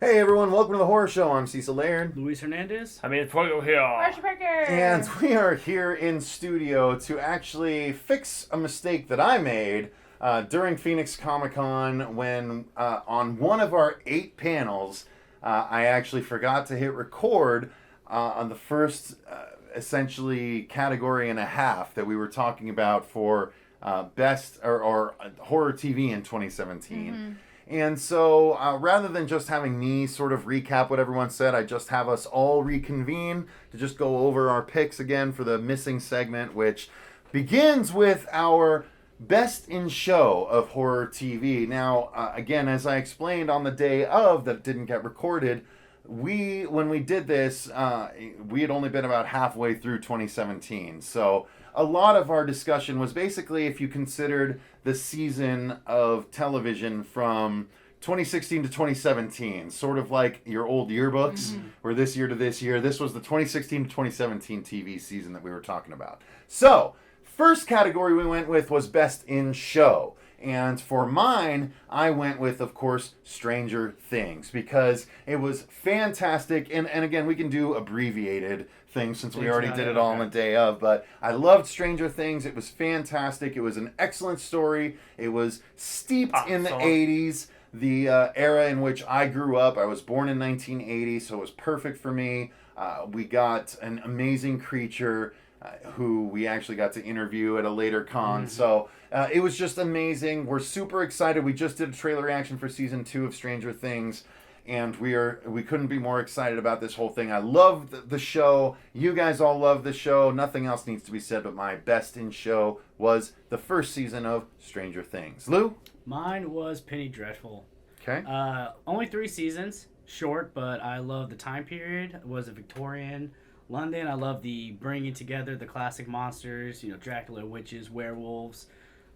Hey everyone, welcome to the Horror Show. I'm Cecil Laird. Luis Hernandez. I mean, Fuego here. Marsha Parker. And we are here in studio to actually fix a mistake that I made during Phoenix Comicon when on one of our 8 panels, I actually forgot to hit record on the first essentially category and a half that we were talking about for best or horror TV in 2017. Mm-hmm. And so rather than just having me sort of recap what everyone said, I just have us all reconvene to just go over our picks again for the missing segment, which begins with our best in show of horror TV. Now, again, as I explained on the day of that didn't get recorded, when we did this, we had only been about halfway through 2017. So a lot of our discussion was basically if you considered the season of television from 2016 to 2017, sort of like your old yearbooks, or this year to this year. This was the 2016 to 2017 TV season that we were talking about. So, first category we went with was Best in Show. And for mine, I went with, of course, Stranger Things, because it was fantastic. And again, we can do abbreviated things since we already did it all on the day of. But I loved Stranger Things. It was fantastic. It was an excellent story. It was steeped in the 80s, the era in which I grew up. I was born in 1980, so it was perfect for me. We got an amazing creature who we actually got to interview at a later con. So it was just amazing. We're super excited. We just did a trailer reaction for season 2 of Stranger Things, and we couldn't be more excited about this whole thing. I love the show. You guys all love the show. Nothing else needs to be said, but my best in show was the first season of Stranger Things. Lou? Mine was Penny Dreadful. Okay. Only 3 seasons, short, but I love the time period. It was a Victorian London. I love the bringing together the classic monsters, Dracula, witches, werewolves,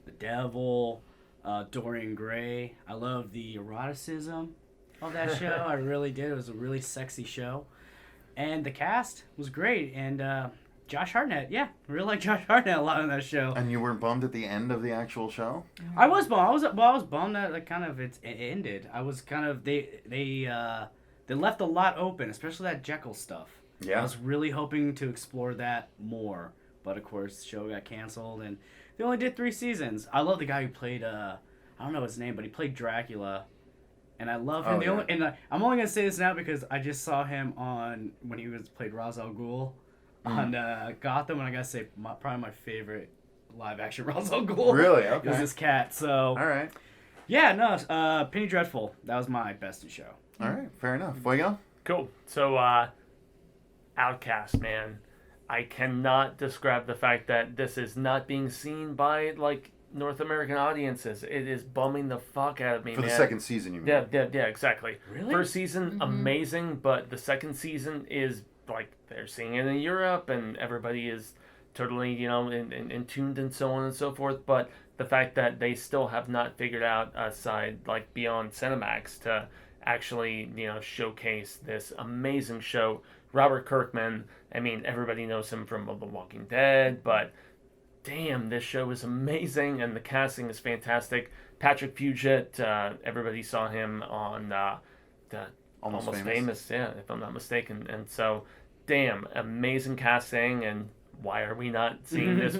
the devil, Dorian Gray. I love the eroticism of that show. I really did. It was a really sexy show. And the cast was great. And Josh Hartnett, I really like Josh Hartnett a lot on that show. And you weren't bummed at the end of the actual show? I was bummed. I was bummed that it ended. I was kind of, they left a lot open, especially that Jekyll stuff. Yeah. I was really hoping to explore that more, but of course the show got canceled, and they only did 3 seasons. I love the guy who played I don't know his name, but he played Dracula, and I love him. I'm only gonna say this now because I just saw him on when he played Ra's al Ghul on Gotham, and I gotta say probably my favorite live action Ra's al Ghul. Really? Okay. It was this cat. So all right. Yeah, no, Penny Dreadful. That was my best in show. All right, fair enough. Fuego? Cool. So, Outcast, man. I cannot describe the fact that this is not being seen by, North American audiences. It is bumming the fuck out of me, For man. the second season, you mean? Yeah, exactly. Really? First season, amazing, but the second season is, they're seeing it in Europe, and everybody is totally, in tuned and so on and so forth, but the fact that they still have not figured out a side, beyond Cinemax to actually, showcase this amazing show. Robert Kirkman, I mean, everybody knows him from The Walking Dead, but damn, this show is amazing, and the casting is fantastic. Patrick Fugit, everybody saw him on the Almost Famous, yeah, if I'm not mistaken. And so, damn, amazing casting, and why are we not seeing this?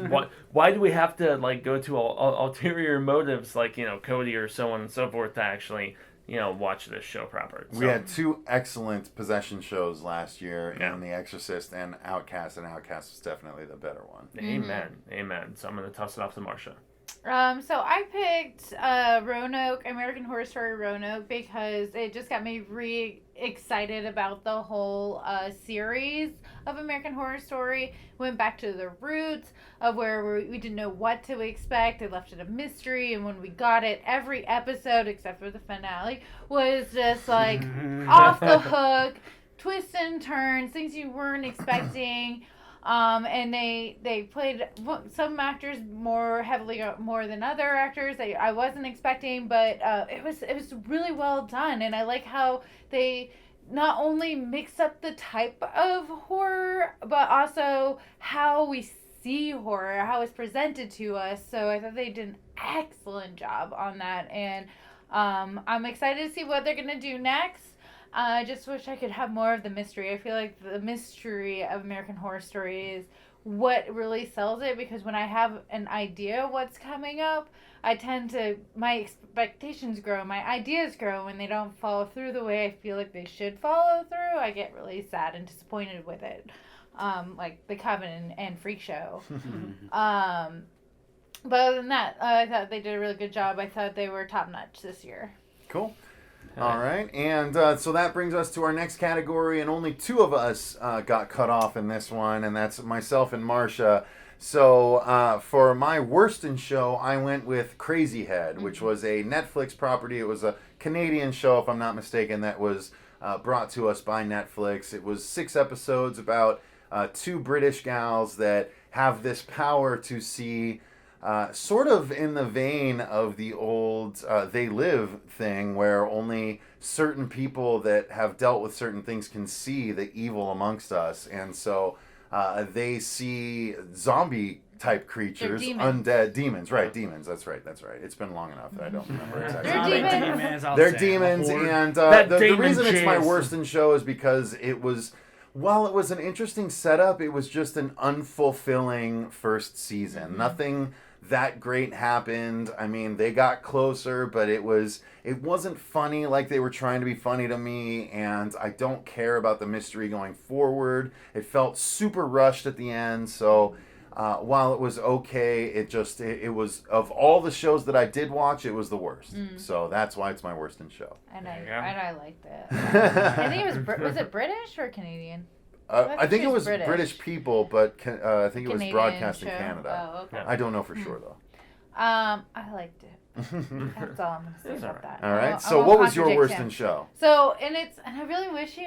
Why do we have to, go to ulterior motives, Cody or so on and so forth to actually watch this show proper. So. We had 2 excellent possession shows last year in The Exorcist and Outcast was definitely the better one. Amen. So I'm going to toss it off to Marsha. So I picked Roanoke, American Horror Story Roanoke, because it just got me excited about the whole series of American Horror Story. Went back to the roots of where we didn't know what to expect. They left it a mystery, and when we got it, every episode except for the finale was just off the hook, twists and turns, things you weren't expecting. And they played some actors more heavily, more than other actors that I wasn't expecting, but it was really well done, and I like how they not only mix up the type of horror, but also how we see horror, how it's presented to us. So I thought they did an excellent job on that, and I'm excited to see what they're gonna do next. I just wish I could have more of the mystery. I feel like the mystery of American Horror Story is what really sells it, because when I have an idea of what's coming up, I tend to, my expectations grow, my ideas grow. When they don't follow through the way I feel like they should follow through, I get really sad and disappointed with it. Like The Coven and Freak Show. But other than that, I thought they did a really good job. I thought they were top notch this year. Cool. All right, and so that brings us to our next category, and only two of us got cut off in this one, and that's myself and Marcia. So for my worst in show, I went with Crazy Head, which was a Netflix property. It was a Canadian show, if I'm not mistaken, that was brought to us by Netflix. It was 6 episodes about 2 British gals that have this power to see... sort of in the vein of the old They Live thing, where only certain people that have dealt with certain things can see the evil amongst us. And so they see zombie type creatures, undead demons. Right, demons. That's right. It's been long enough that I don't remember exactly. They're demons, and the reason it's my worst in show is because it was... While it was an interesting setup, it was just an unfulfilling first season. Nothing that great happened. I mean, they got closer, but it wasn't funny like they were trying to be funny to me, and I don't care about the mystery going forward. It felt super rushed at the end, so while it was okay, it was, of all the shows that I did watch, it was the worst. So that's why it's my worst in show. And I liked it. I think it was it British or Canadian? I think it was British people, but I think it was broadcast in show. Canada. Oh, okay. I don't know for sure, though. I liked it. That's all I'm going to say about that. All right. So what was your worst in show? So, and I really wish you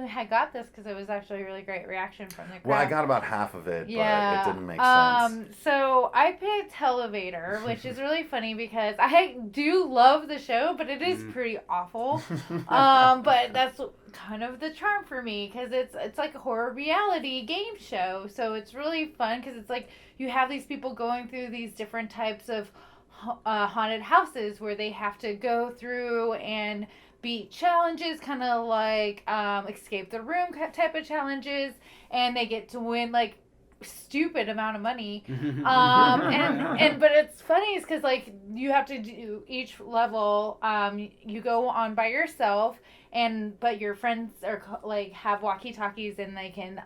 had got this, because it was actually a really great reaction from the crowd. Well, I got about half of it, but it didn't make sense. So I picked Elevator, which is really funny because I do love the show, but it is pretty awful. But that's kind of the charm for me, because it's like a horror reality game show. So it's really fun, because it's like you have these people going through these different types of haunted houses where they have to go through and beat challenges, kind of like escape the room type of challenges, and they get to win like stupid amount of money. But it's funny is because like you have to do each level, you go on by yourself, but your friends are like have walkie-talkies, and they can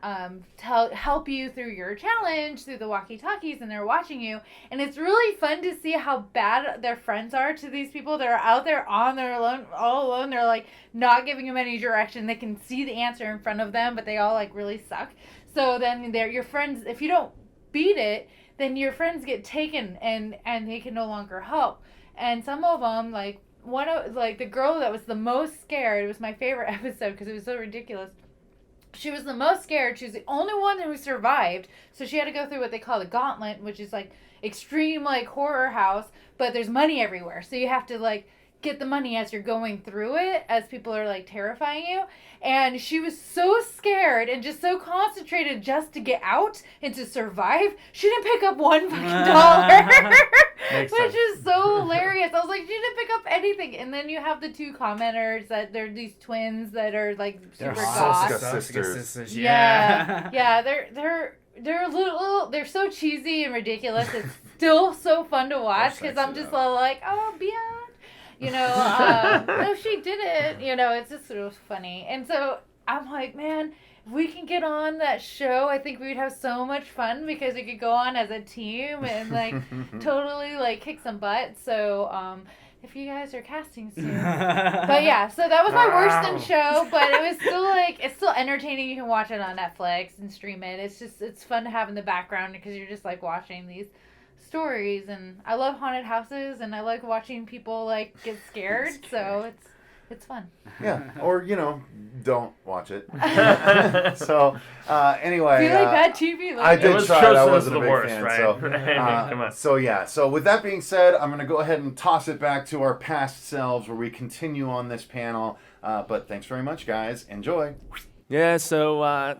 help you through your challenge through the walkie-talkies, and they're watching you, and it's really fun to see how bad their friends are to these people that are out there on their own, all alone. They're like not giving them any direction. They can see the answer in front of them, but they all like really suck. So then your friends, if you don't beat it, then your friends get taken, and they can no longer help. And some of them, like the girl that was the most scared, it was my favorite episode because it was so ridiculous. She was the most scared. She was the only one who survived. So she had to go through what they call the gauntlet, which is like extreme like horror house, but there's money everywhere. So you have to like get the money as you're going through it, as people are like terrifying you. And she was so scared and just so concentrated just to get out and to survive. She didn't pick up one fucking dollar, which is so hilarious. I was like, she didn't pick up anything. And then you have the 2 commenters that they're these twins that are like super goth. Sisters. Yeah. They're little. They're so cheesy and ridiculous. It's still so fun to watch because I'm just like, oh, Beyond. No, she did it. It's just so funny. And so I'm like, man, if we can get on that show, I think we'd have so much fun because we could go on as a team and like totally like kick some butt. So if you guys are casting soon. But yeah, so that was my worst in show, but it was still like, it's still entertaining. You can watch it on Netflix and stream it. It's fun to have in the background because you're just like watching these stories, and I love haunted houses, and I like watching people like get scared. So it's fun. Yeah, or don't watch it. So anyway, do you like bad TV? I did try. I wasn't a big worst, fan. right? So Come on. so yeah. So with that being said, I'm gonna go ahead and toss it back to our past selves where we continue on this panel. But thanks very much, guys. Enjoy. Yeah. So.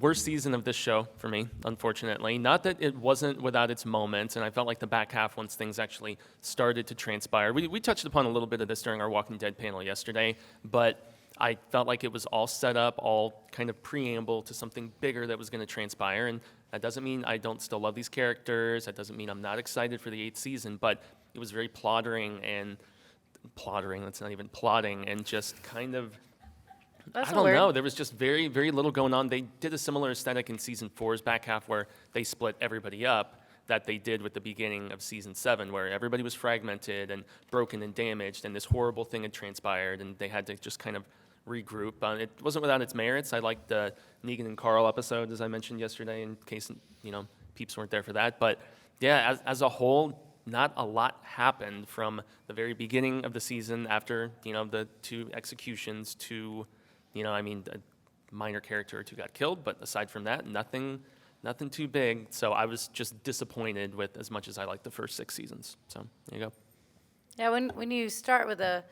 Worst season of this show for me, unfortunately. Not that it wasn't without its moments, and I felt like the back half, once things actually started to transpire. We touched upon a little bit of this during our Walking Dead panel yesterday, but I felt like it was all set up, all kind of preamble to something bigger that was going to transpire. And that doesn't mean I don't still love these characters. That doesn't mean I'm not excited for the 8th season, but it was very plottering, that's not even plotting, and just kind of, That's I don't weird. know. There was just very, very little going on. They did a similar aesthetic in season 4's back half where they split everybody up that they did with the beginning of season 7, where everybody was fragmented and broken and damaged, and this horrible thing had transpired, and they had to just kind of regroup. It wasn't without its merits. I liked the Negan and Carl episode, as I mentioned yesterday, in case peeps weren't there for that. But yeah, as a whole, not a lot happened from the very beginning of the season after the 2 executions to a minor character or 2 got killed, but aside from that, nothing too big. So I was just disappointed with as much as I liked the first 6 seasons. So there you go. Yeah, when you start with a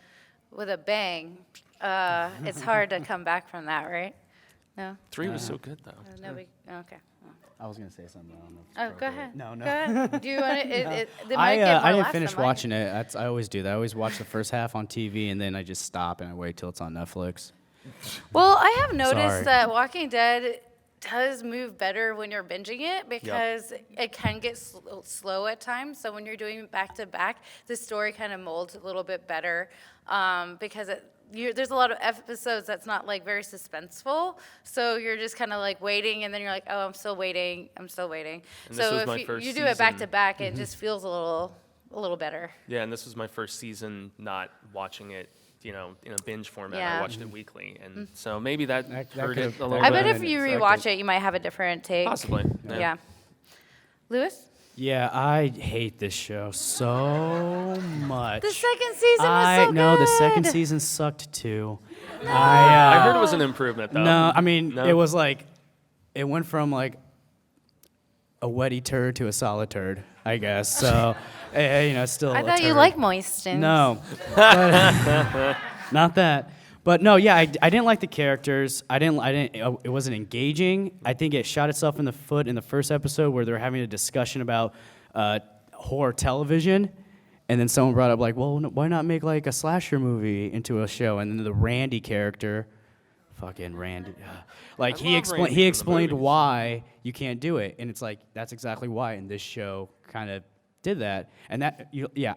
bang, it's hard to come back from that, right? No? 3 was so good though. No big, okay. I was gonna say something. I don't know. If it's Oh, go appropriate. ahead. No. Go ahead. Do you want it? They I might get more didn't laughs finish than mine. watching it. I always do that. I always watch the first half on TV and then I just stop and I wait till it's on Netflix. Well, I have noticed Sorry. that Walking Dead does move better when you're binging it because it can get slow at times. So when you're doing back to back, the story kind of molds a little bit better because there's a lot of episodes that's not like very suspenseful. So you're just kind of like waiting, and then you're like, oh, I'm still waiting. And So this was my if first you do it back to season. back, it just feels a little better. Yeah, and this was my first season not watching it, in a binge format. Yeah. I watched it weekly, and so maybe that That hurt could've- it a little I bit. bet if you rewatch it, you might have a different take. Possibly. Yeah. Lewis? Yeah, I hate this show so much. The second season was so good. No, the second season sucked too. I heard it was an improvement though. No, I mean No? it was like it went from like a wetty turd to a solid turd, I guess. So, it's still. I a thought you turd. liked moist things. No, but- not that. But no, yeah, I didn't like the characters. It wasn't engaging. I think it shot itself in the foot in the first episode where they're having a discussion about horror television, and then someone brought up like, well, why not make like a slasher movie into a show? And then the Randy character, fucking Randy, like I love Randy from he the explained movies. why you can't do it, and it's like that's exactly why. And this show kind of did that, and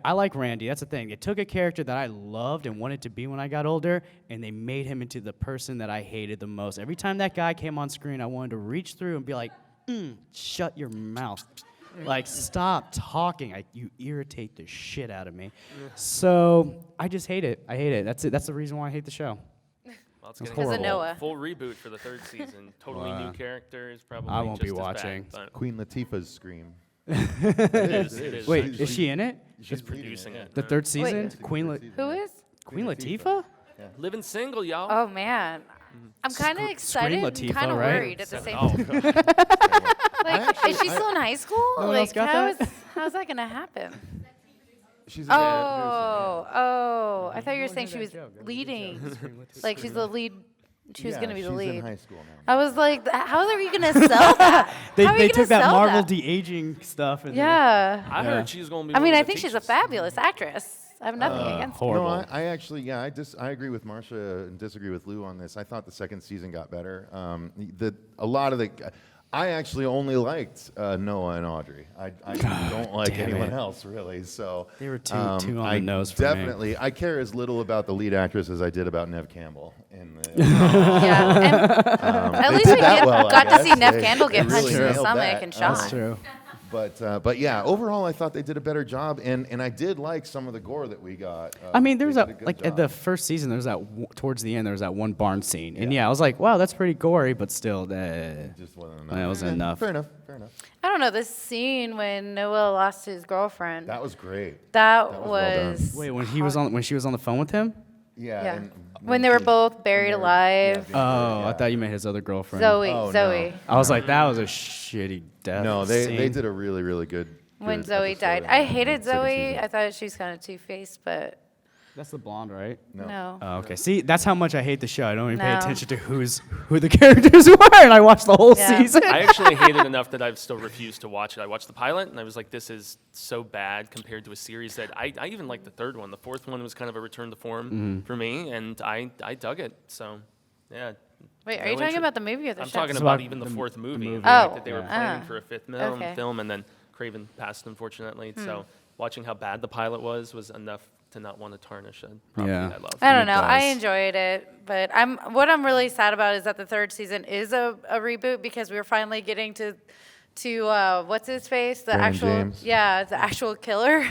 I like Randy. That's the thing. It took a character that I loved and wanted to be when I got older, and they made him into the person that I hated the most. Every time that guy came on screen, I wanted to reach through and be like, shut your mouth. Like, stop talking. You irritate the shit out of me. So I just hate it. I hate it. That's it. That's the reason why I hate the show. Well, it's It's getting a horrible. full reboot for the 3rd season. Totally new characters, probably. I won't be just as watching. Bad, but Queen Latifah's scream. it is. Wait, actually. is she in it? She's producing it. The 3rd season? Wait. Who is? Queen Latifah? Living single, y'all. Oh man, I'm kind of Scream excited and Latifah, kind of right? worried at the same Oh, time. God. Like, is she still in high school? No one else Like, got that? how's that gonna happen? She's Oh, I thought you were saying she was leading. Like she's the lead. She was gonna be the She's in lead. high school now. I was like, how are you gonna sell that? They How are you took gonna that sell Marvel that? de-aging stuff. And Yeah. I Yeah. heard she's going to be. I mean, one I of the think she's a teachers. fabulous actress. I have nothing against her. horrible. No, I actually, I agree with Marcia and disagree with Lou on this. I thought the second season got better. I actually only liked Noah and Audrey. I don't like damn anyone it. else really. So They were too on the I nose for me. definitely, I care as little about the lead actress as I did about Nev Campbell. Yeah. And at least did we that well, I got to see guess. Nev They Campbell get really punched in the nailed stomach that. and shot. That's true. But yeah, overall, I thought they did a better job, and I did like some of the gore that we got. I mean, there was they did a that good like job. at the first season. There was that towards the end. There was that one barn scene, and yeah, I was like, wow, that's pretty gory, but still, Just wasn't enough. that wasn't enough. Fair enough. Fair enough. I don't know, this scene when Noah lost his girlfriend. That was great. That was well done. was Wait, when she was on the phone with him? Yeah. Yeah. And when they were both buried they were- alive. Oh, yeah. I thought you meant his other girlfriend. Zoe. Oh, no. Zoe. I was like, that was a shitty death. No, they scene. did a really good. When good Zoe episode died. in I the hated second Zoe. season. I thought she was kind of two-faced, but That's the blonde, right? No. Oh, okay. See, that's how much I hate the show. I don't even pay No. attention to who the characters were, and I watched the whole Yeah. season. I actually hate it enough that I've still refused to watch it. I watched the pilot, and I was like, this is so bad compared to a series that I even liked the third one. The fourth one was kind of a return to form for me, and I dug it. So, yeah. Wait, are No you talking intro- about the movie or the I'm show? talking It's about about even the the fourth movie. movie. The fact Oh. that they were Yeah. planning Ah. for a fifth Okay. film, and then Craven passed, unfortunately. So watching how bad the pilot was enough to not want to tarnish a property Yeah. I love. I don't know. It I does. enjoyed it, but what I'm really sad about is that the third season is a reboot because we're finally getting to what's his face, the Brandon actual James. the actual killer,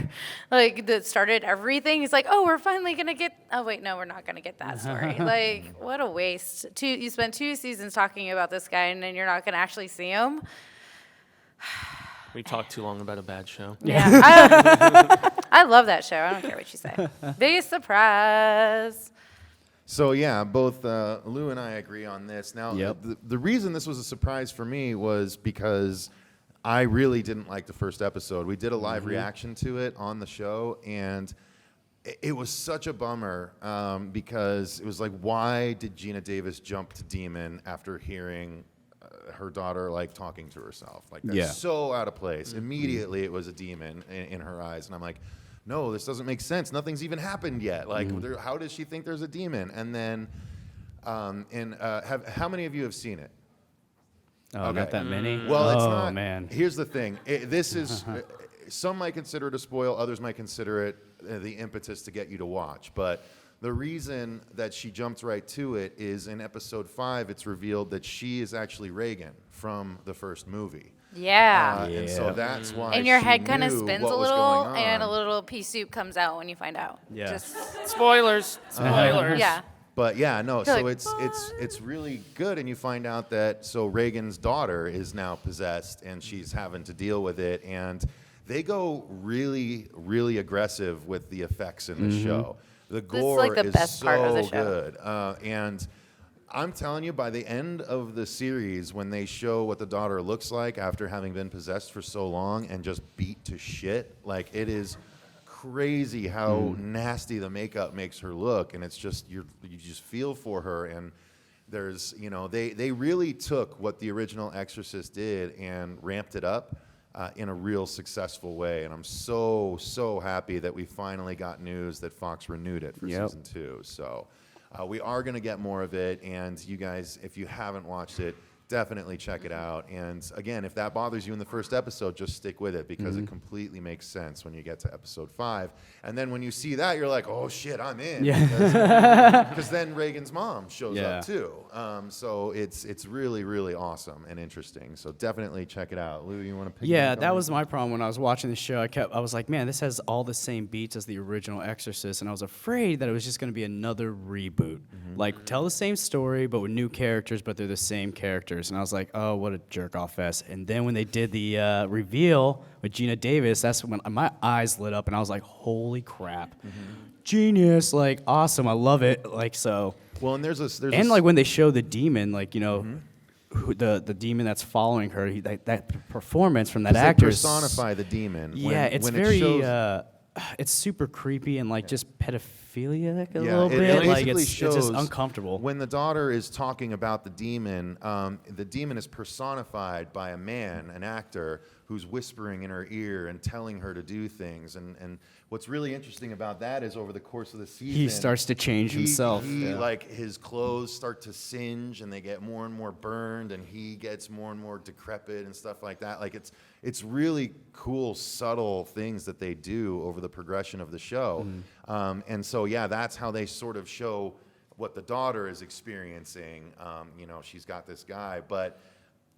like that started everything. He's like, oh, we're finally gonna get. Oh wait, no, we're not gonna get that story. Like, what a waste. You spent 2 seasons talking about this guy, and then you're not gonna actually see him. We talked too long about a bad show. Yeah, I love that show. I don't care what you say. Biggest surprise. So yeah, both Lou and I agree on this. Now, Yep. the reason this was a surprise for me was because I really didn't like the first episode. We did a live reaction to it on the show, and it was such a bummer because it was like, why did Gina Davis jump to Demon after hearing her daughter like talking to herself? Like, that's Yeah. so out of place. Immediately, it was a demon in her eyes, and I'm like, no, this doesn't make sense. Nothing's even happened yet. Like, how does she think there's a demon? And then, how many of you have seen it? Oh, Okay. not that many. Well, it's oh, not. man. Here's the thing. This is some might consider it a spoil. Others might consider it the impetus to get you to watch. But the reason that she jumped right to it is in episode 5. It's revealed that she is actually Reagan from the first movie. Yeah. And so Yeah. that's why. And your she head kind of knew spins what a was little, going on. and a little pea soup comes out when you find out. Yeah. Just, Spoilers. Spoilers. yeah. But yeah, no. You're So like, it's really good, and you find out that so Reagan's daughter is now possessed, and she's having to deal with it, and they go really, really aggressive with the effects in the show. The gore like the is best so part of the show. good, and I'm telling you, by the end of the series, when they show what the daughter looks like after having been possessed for so long and just beat to shit, like, it is crazy how nasty the makeup makes her look, and it's just you just feel for her. And there's they really took what the original Exorcist did and ramped it up in a real successful way, and I'm so happy that we finally got news that Fox renewed it for Yep. season 2. So we are going to get more of it, and you guys, if you haven't watched it, definitely check it out. And again, if that bothers you in the first episode, just stick with it, because it completely makes sense when you get to episode 5. And then when you see that, you're like, oh shit, I'm in. Yeah. Because then Reagan's mom shows Yeah. up too. So it's really, really awesome and interesting. So definitely check it out. Lou, you want to pick Yeah, up that on was it? my problem when I was watching the show. I was like, man, this has all the same beats as the original Exorcist, and I was afraid that it was just going to be another reboot. Like, tell the same story, but with new characters, but they're the same characters. And I was like, oh, what a jerk-off fest. And then when they did the reveal with Gina Davis, that's when my eyes lit up, and I was like, holy crap. Genius, like, awesome, I love it. Like, so... Well, and there's And like when they show the demon, like, who, the demon that's following her, that performance from that they actor is- personify the demon. Yeah, it's when very it shows, it's super creepy and like just pedophilic a Yeah, little it bit. Like basically it's just shows uncomfortable. When the daughter is talking about the demon is personified by a man, an actor, who's whispering in her ear and telling her to do things. And what's really interesting about that is over the course of the season, He starts to change himself. He Yeah. like his clothes start to singe and they get more and more burned, and he gets more and more decrepit and stuff like that. Like it's really cool, subtle things that they do over the progression of the show. And so yeah, that's how they sort of show what the daughter is experiencing. She's got this guy, but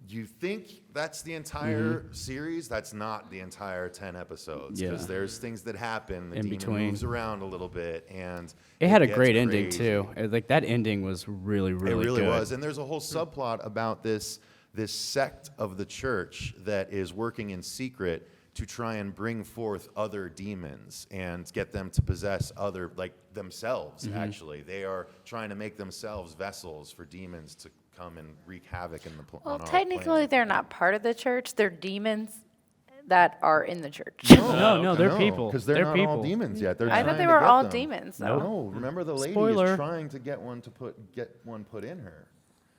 you think that's the entire series? That's not the entire 10 episodes, because Yeah. there's things that happen. The In demon between. moves around a little bit, and It had a gets great ending crazy. too. Like that ending was really, really It really good. was, and there's a whole subplot about this sect of the church that is working in secret to try and bring forth other demons and get them to possess other, like themselves. Actually, they are trying to make themselves vessels for demons to come and wreak havoc in the Well, on our technically, planet. they're not part of the church. They're demons. that are in the church. No, they're people. Because they're They're not all people. demons yet. They're I trying thought they to were get all them. demons, though. Nope. No, remember the lady Spoiler. is trying to get one put in her.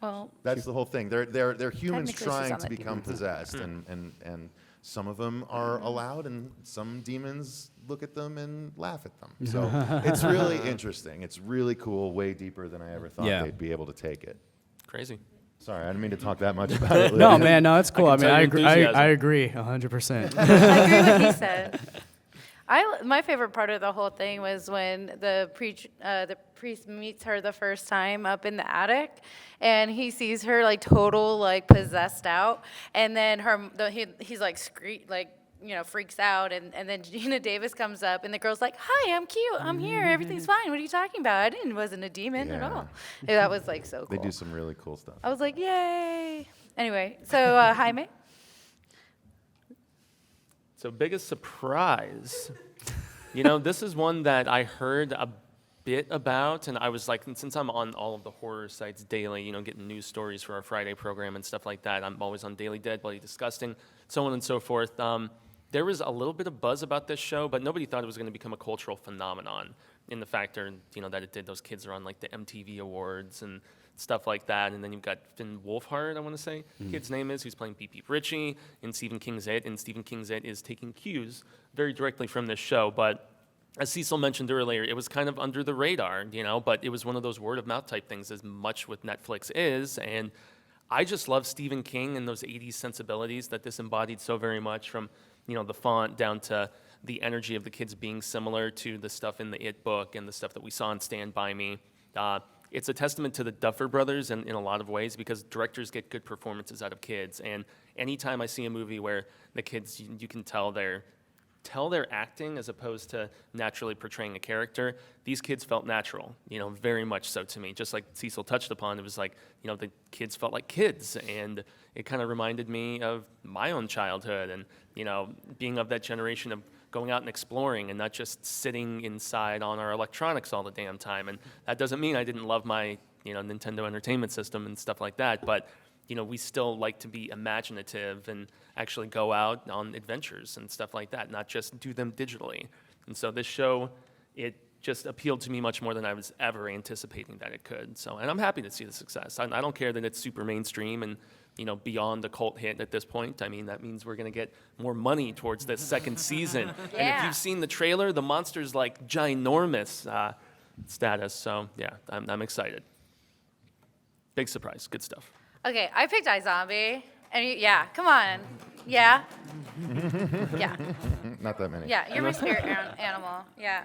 Well, That's the whole thing. They're humans Technically, she's trying on to the become possessed, and some of them are allowed, and some demons look at them and laugh at them. So it's really interesting. It's really cool. Way deeper than I ever thought Yeah. they'd be able to take it. Crazy. Sorry, I didn't mean to talk that much about it. No, Lydia. man, no, it's cool. I I can mean, tell I your agree. enthusiasm. I agree 100%. I agree with what he said. My favorite part of the whole thing was when the priest meets her the first time up in the attic, and he sees her like total like possessed out, and then he's like freaks out, and then Gina Davis comes up, and the girl's like, "Hi, I'm cute. I'm here. Everything's fine. What are you talking about? wasn't a demon at Yeah. all." Yeah, that was like so cool. They do some really cool stuff. I was like, "Yay!" Anyway, so Jaime. So biggest surprise. This is one that I heard a bit about, and I was like, since I'm on all of the horror sites daily, getting news stories for our Friday program and stuff like that, I'm always on Daily Dead, Bloody Disgusting, so on and so forth. There was a little bit of buzz about this show, but nobody thought it was going to become a cultural phenomenon in the factor, that it did. Those kids are on like the MTV Awards and stuff like that. And then you've got Finn Wolfhard, I want to say, kid's name is, who's playing B.P. Ritchie in Stephen King's It. And Stephen King's It is taking cues very directly from this show. But as Cecil mentioned earlier, it was kind of under the radar, but it was one of those word of mouth type things, as much with Netflix is. And I just love Stephen King and those 80s sensibilities that this embodied so very much, from the font down to the energy of the kids being similar to the stuff in the It book and the stuff that we saw in Stand By Me. It's a testament to the Duffer Brothers in a lot of ways, because directors get good performances out of kids. And anytime I see a movie where the kids, you can tell they're acting as opposed to naturally portraying a character, these kids felt natural, very much so to me. Just like Cecil touched upon, it was like, the kids felt like kids, and it kind of reminded me of my own childhood and, being of that generation of going out and exploring and not just sitting inside on our electronics all the damn time. And that doesn't mean I didn't love my, Nintendo Entertainment System and stuff like that, but we still like to be imaginative and actually go out on adventures and stuff like that, not just do them digitally. And so this show, it just appealed to me much more than I was ever anticipating that it could. And I'm happy to see the success. I don't care that it's super mainstream and, beyond the cult hit at this point. I mean, that means we're going to get more money towards this second season. Yeah. And if you've seen the trailer, the monster's like ginormous status. So yeah, I'm excited. Big surprise. Good stuff. Okay, I picked iZombie. And yeah, come on. Yeah. Yeah. Not that many. Yeah, you're my spirit animal. Yeah.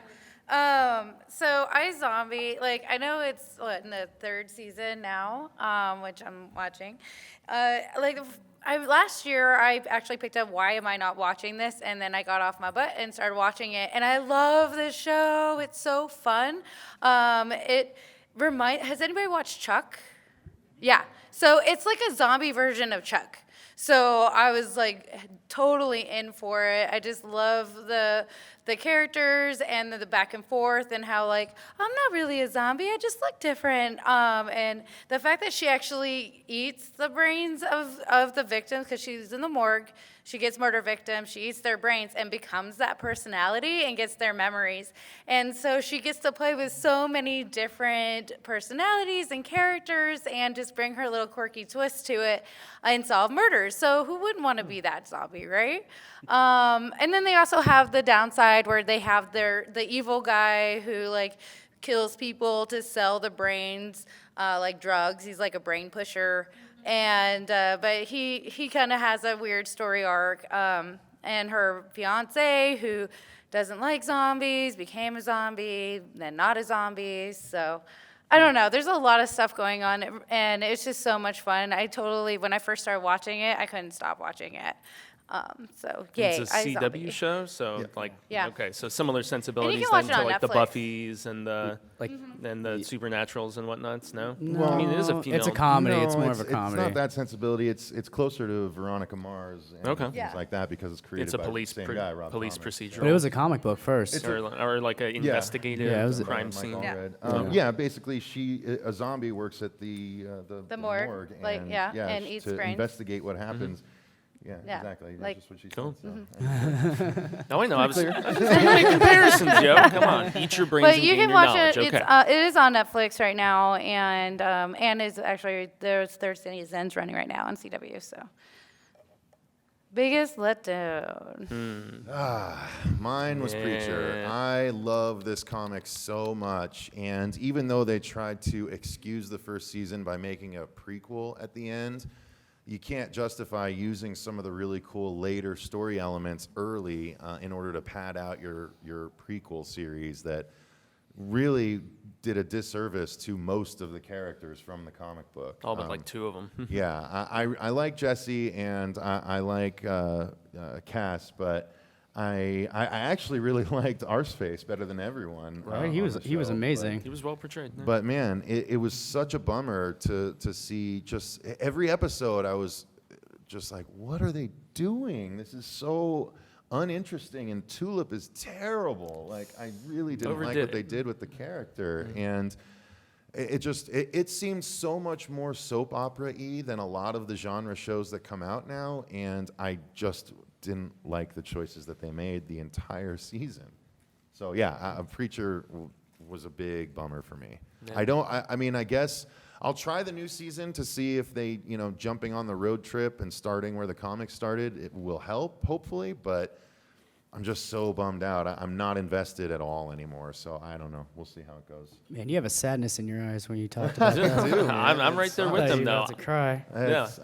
So iZombie, like, I know it's in the third season now, which I'm watching. Last year I actually picked up Why Am I Not Watching This, and then I got off my butt and started watching it, and I love this show. It's so fun. Has anybody watched Chuck? Yeah. So it's like a zombie version of Chuck. So I was like totally in for it. I just love the characters and the back and forth, and how like, I'm not really a zombie, I just look different. And the fact that she actually eats the brains of the victims, because she's in the morgue, she gets murder victims, she eats their brains and becomes that personality and gets their memories. And so she gets to play with so many different personalities and characters and just bring her little quirky twist to it and solve murders. So who wouldn't want to be that zombie, right? And then they also have the downside where they have the evil guy who like kills people to sell the brains, like drugs. He's like a brain pusher. And but he kind of has a weird story arc, and her fiance, who doesn't like zombies, became a zombie, then not a zombie. So I don't know. There's a lot of stuff going on, and it's just so much fun. When I first started watching it, I couldn't stop watching it. So yay, It's a CW iZombie. show, so Yeah. okay, so similar sensibilities watch then it to on like the Netflix. Buffys and the and the Supernaturals and whatnots. No, No, I mean it is a female. it's a comedy. No, it's more of a comedy. It's not that sensibility. It's closer to Veronica Mars and Okay. things Yeah. like that, because it's created It's a by police the same guy, Rob police Thomas. procedural. But it was a comic book first. or like an investigative Yeah, it was- crime Mike scene. Allred. Basically, a zombie works at the morgue, and like, and eats to brains. investigate what happens. Yeah, Yeah, exactly. like- That's just what she Cool. said. So. No, I know. I was trying to make comparisons, Joe. Come on, eat your brains But and you gain can your watch knowledge. it. Okay. It is on Netflix right now, and is actually there's third season's running right now on CW. So biggest letdown. Mine was Preacher. Yeah. I love this comic so much, and even though they tried to excuse the first season by making a prequel at the end, you can't justify using some of the really cool later story elements early in order to pad out your prequel series that really did a disservice to most of the characters from the comic book. All but like 2 of them. Yeah, I like Jesse and I like Cass, but I actually really liked Arseface better than everyone. Right? on He was the show, amazing. He was well portrayed. Yeah. But man, it was such a bummer to see just every episode. I was just like, what are they doing? This is so uninteresting, and Tulip is terrible. Like, I really didn't like Overdid what they it. did with the character, and it seems so much more soap opera-y than a lot of the genre shows that come out now, and I just didn't like the choices that they made the entire season. So yeah, Preacher was a big bummer for me. Yeah. I mean, I guess I'll try the new season to see if they, jumping on the road trip and starting where the comics started, it will help, hopefully, but I'm just so bummed out. I'm not invested at all anymore, so I don't know. We'll see how it goes. Man, you have a sadness in your eyes when you talked about that. Dude, man, I'm right there I with thought them, you were though. about to cry.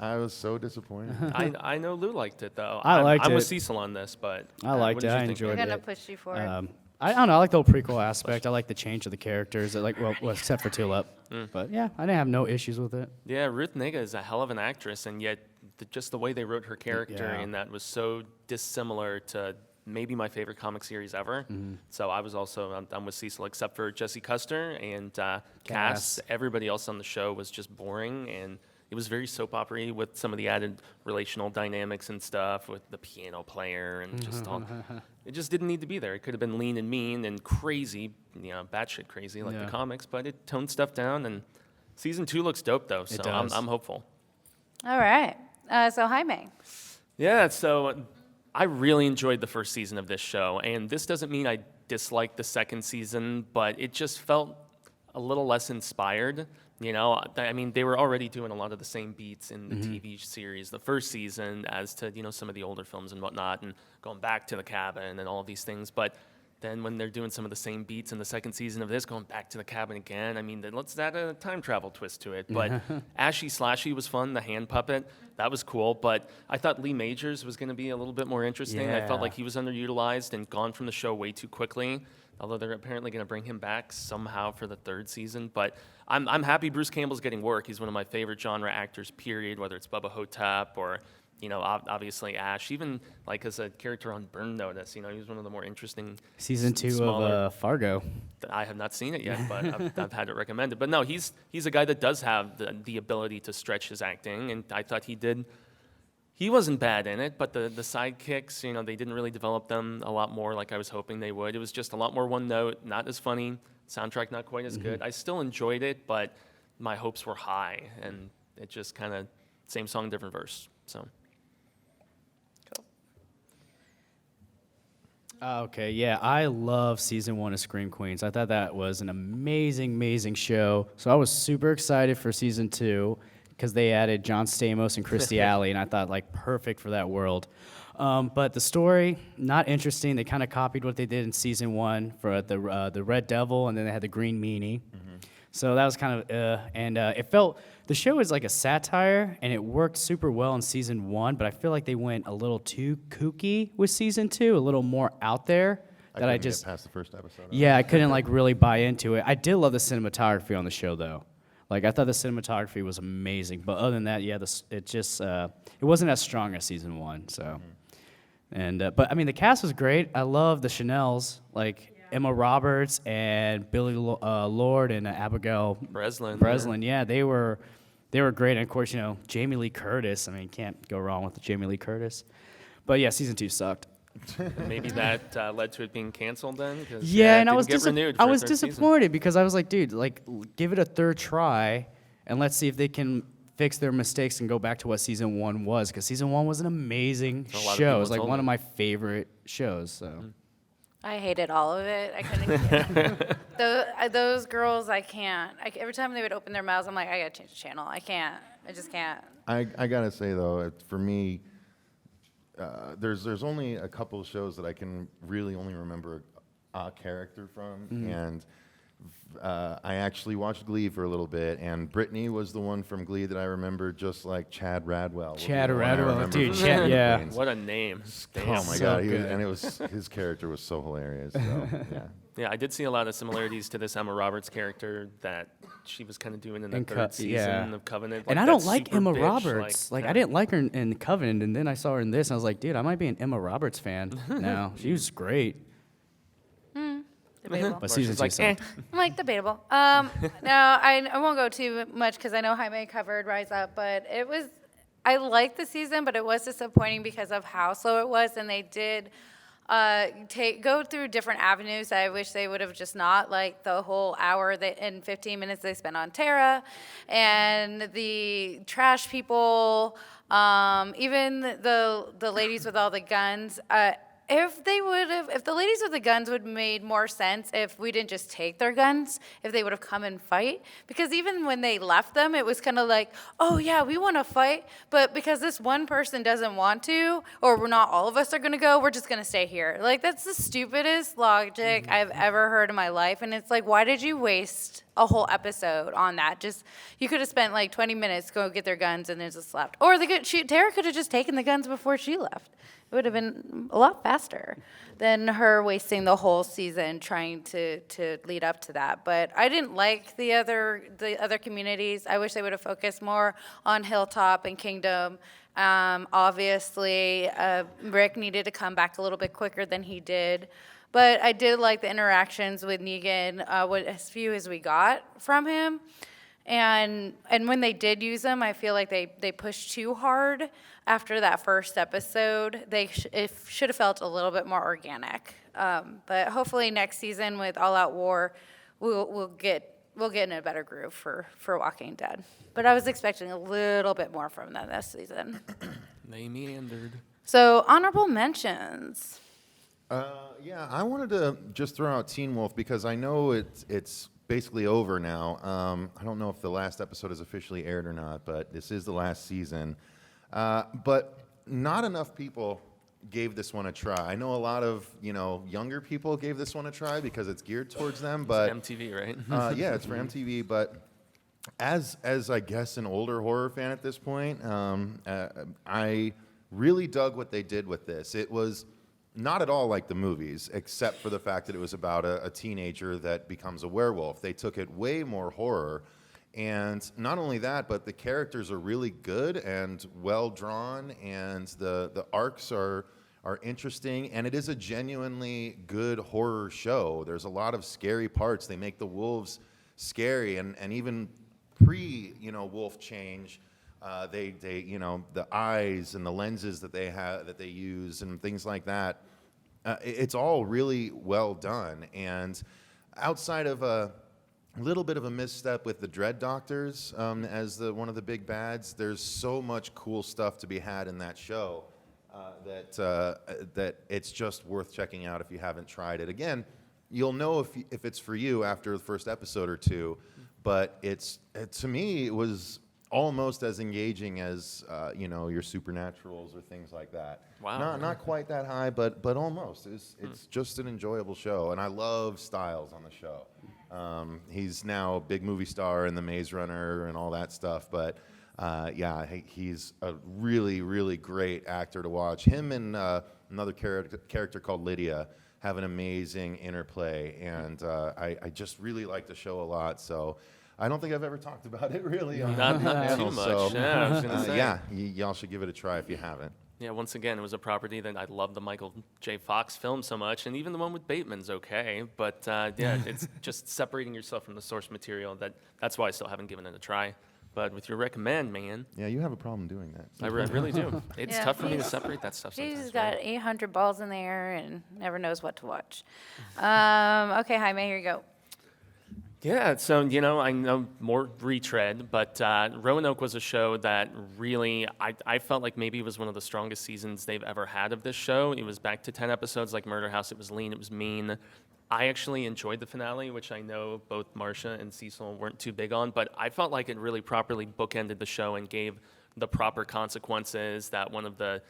I was so disappointed. I know Lou liked it, though. I liked I'm with it. Cecil on this, but I liked what did it. you I think? enjoyed We're it. gonna push you forward. I don't know. I like the whole prequel aspect. I like the change of the characters. Well, except for Tulip. But yeah, I didn't have no issues with it. Yeah, Ruth Negga is a hell of an actress, and yet just the way they wrote her character Yeah. and that was so dissimilar to maybe my favorite comic series ever. So I was also I'm with Cecil, except for Jesse Custer and Cass. Cass. Everybody else on the show was just boring, and it was very soap opera-y with some of the added relational dynamics and stuff with the piano player and just all. It just didn't need to be there. It could have been lean and mean and crazy, batshit crazy like Yeah. the comics, but it toned stuff down. And season 2 looks dope though, so does. I'm hopeful. All right. So Jaime. Yeah, so I really enjoyed the first season of this show, and this doesn't mean I disliked the second season, but it just felt a little less inspired. I mean, they were already doing a lot of the same beats in the TV series, the first season, as to, some of the older films and whatnot, and going back to the cabin and all of these things. But then when they're doing some of the same beats in the second season of this, going back to the cabin again, I mean, then let's add a time travel twist to it. But Ashy Slashy was fun, the hand puppet, that was cool. But I thought Lee Majors was going to be a little bit more interesting. I felt Yeah. like he was underutilized and gone from the show way too quickly. Although they're apparently going to bring him back somehow for the third season. But I'm happy Bruce Campbell's getting work. He's one of my favorite genre actors, period, whether it's Bubba Hotep or, obviously Ash. Even like as a character on Burn Notice, he was one of the more interesting. Season 2 smaller- of Fargo. I have not seen it yet, but I've had it recommended. But no, he's a guy that does have the ability to stretch his acting, and I thought he did. He wasn't bad in it, but the sidekicks, they didn't really develop them a lot more like I was hoping they would. It was just a lot more one note, not as funny, soundtrack not quite as good. I still enjoyed it, but my hopes were high, and it just kind of same song, different verse. So Okay, yeah, I love season 1 of Scream Queens. I thought that was an amazing, amazing show. So I was super excited for season 2 because they added John Stamos and Christy Alley, and I thought perfect for that world. But the story, not interesting. They kind of copied what they did in season 1 for the Red Devil, and then they had the Green Meanie. So that was kind of, it felt, the show is like a satire, and it worked super well in season 1, but I feel like they went a little too kooky with season 2, a little more out there. I That couldn't just, get past the first episode. yeah, I couldn't really buy into it. I did love the cinematography on the show, though. I thought the cinematography was amazing, but other than that, yeah, it wasn't as strong as season 1. So, but I mean, the cast was great. I love the Chanels, Emma Roberts and Billy Lord and Abigail Breslin. Yeah, they were great. And of course, Jamie Lee Curtis. I mean, can't go wrong with Jamie Lee Curtis. But yeah, season 2 sucked. maybe that led to it being canceled then. 'Cause, Yeah, it and I didn't was get renewed I for a was third season. disappointed because I was like, dude, give it a third try and let's see if they can fix their mistakes and go back to what season 1 was, because season 1 was an amazing A lot of show. people It was like told one me. of my favorite shows. So I hated all of it. I couldn't. Those girls, I can't. Every time they would open their mouths, I'm like, I gotta change the channel. I can't. I just can't. I gotta say though, for me, there's only a couple of shows that I can really only remember a character from, and I actually watched Glee for a little bit, and Brittany was the one from Glee that I remember, just like Chad Radwell. was the Chad one I Radwell, remember dude, from Chad, Scream yeah. Queens. What a name. Oh Damn. my So god, good. his character was so hilarious. So, yeah. Yeah, I did see a lot of similarities to this Emma Roberts character that she was kind of doing in the In third season yeah. of Covenant. and like I that don't like super Emma bitch, Roberts. Like, yeah. I didn't like her in Covenant, and then I saw her in this, and I was like, dude, I might be an Emma Roberts fan now. She was great. Debatable. But season Marcia's 2 like, sucked. I'm like, debatable. No, I won't go too much because I know Jaime covered Rise Up, but I liked the season, but it was disappointing because of how slow it was, and they did go through different avenues. I wish they would have just not, like the whole hour and 15 minutes they spent on Tara and the trash people, even the ladies with all the guns. If the ladies with the guns would have made more sense if we didn't just take their guns, if they would have come and fight. Because even when they left them, it was kind of like, oh yeah, we want to fight, but because this one person doesn't want to, or we're not all of us are going to go, we're just going to stay here. Like, that's the stupidest logic I've ever heard in my life. And it's like, why did you waste a whole episode on that? Just, you could have spent like 20 minutes to go get their guns and then just left. Or Tara could have just taken the guns before she left. It would have been a lot faster than her wasting the whole season trying to lead up to that. But I didn't like the other communities. I wish they would have focused more on Hilltop and Kingdom. Obviously, Rick needed to come back a little bit quicker than he did. But I did like the interactions with Negan, as few as we got from him. And when they did use them, I feel like they pushed too hard after that first episode. It should have felt a little bit more organic. But hopefully next season with All Out War, we'll get in a better groove for Walking Dead. But I was expecting a little bit more from them this season. They meandered. So honorable mentions. Yeah, I wanted to just throw out Teen Wolf because I know it's basically over now. I don't know if the last episode is officially aired or not, but this is the last season. But not enough people gave this one a try. I know a lot of younger people gave this one a try because it's geared towards them. But It's MTV, right? yeah, it's for MTV. But as I guess an older horror fan at this point, I really dug what they did with this. It was not at all like the movies, except for the fact that it was about a teenager that becomes a werewolf. They took it way more horror. And not only that, but the characters are really good and well drawn, and the arcs are interesting, and it is a genuinely good horror show. There's a lot of scary parts. They make the wolves scary, and even wolf change, they the eyes and the lenses that they use and things like that. It's all really well done, and outside of a little bit of a misstep with the Dread Doctors as one of the big bads, there's so much cool stuff to be had in that show that it's just worth checking out if you haven't tried it. Again, you'll know if it's for you after the first episode or two, but to me it was almost as engaging as your Supernaturals or things like that. Wow. Not quite that high, but almost. It's just an enjoyable show, and I love Styles on the show. He's now a big movie star in The Maze Runner and all that stuff, but yeah, he's a really, really great actor to watch. Him and another character called Lydia have an amazing interplay, and I just really like the show a lot, so I don't think I've ever talked about it really on Not the too channel, much. so, Yeah, I was gonna say. yeah, y'all should give it a try if you haven't. Yeah, once again, it was a property that I love the Michael J. Fox film so much, and even the one with Bateman's okay. But yeah, it's just separating yourself from the source material. That's why I still haven't given it a try. But with your recommend, man, Yeah, you have a problem doing that. I really do. It's Yeah, tough for me to he's- separate that stuff sometimes. He's got 800 balls in the air and never knows what to watch. Okay, Jaime, here you go. Yeah, so, I know more retread, but Roanoke was a show that really, I felt like maybe it was one of the strongest seasons they've ever had of this show. It was back to 10 episodes like Murder House. It was lean, it was mean. I actually enjoyed the finale, which I know both Marcia and Cecil weren't too big on, but I felt like it really properly bookended the show and gave the proper consequences that one of the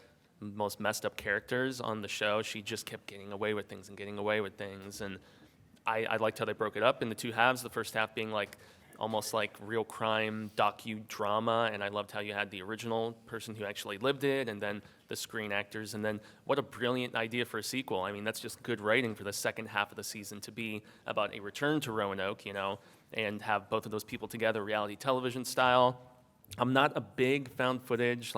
most messed up characters on the show, she just kept getting away with things and getting away with things. And I liked how they broke it up into two halves, the first half being like almost like real crime docudrama, and I loved how you had the original person who actually lived it and then the screen actors, and then what a brilliant idea for a sequel. I mean, that's just good writing for the second half of the season to be about a return to Roanoke, and have both of those people together, reality television style. I'm not a big found footage,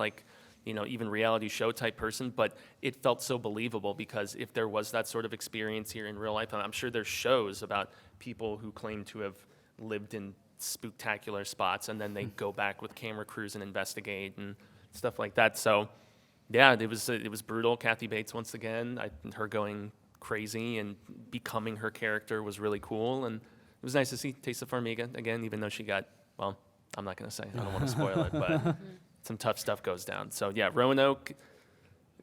even reality show type person, but it felt so believable because if there was that sort of experience here in real life, and I'm sure there's shows about people who claim to have lived in spectacular spots and then they go back with camera crews and investigate and stuff like that. So yeah, it was brutal. Kathy Bates once again, her going crazy and becoming her character was really cool, and it was nice to see Tessa Farmiga again, even though she got, well, I'm not going to say, I don't want to spoil it, but some tough stuff goes down. So yeah, Roanoke,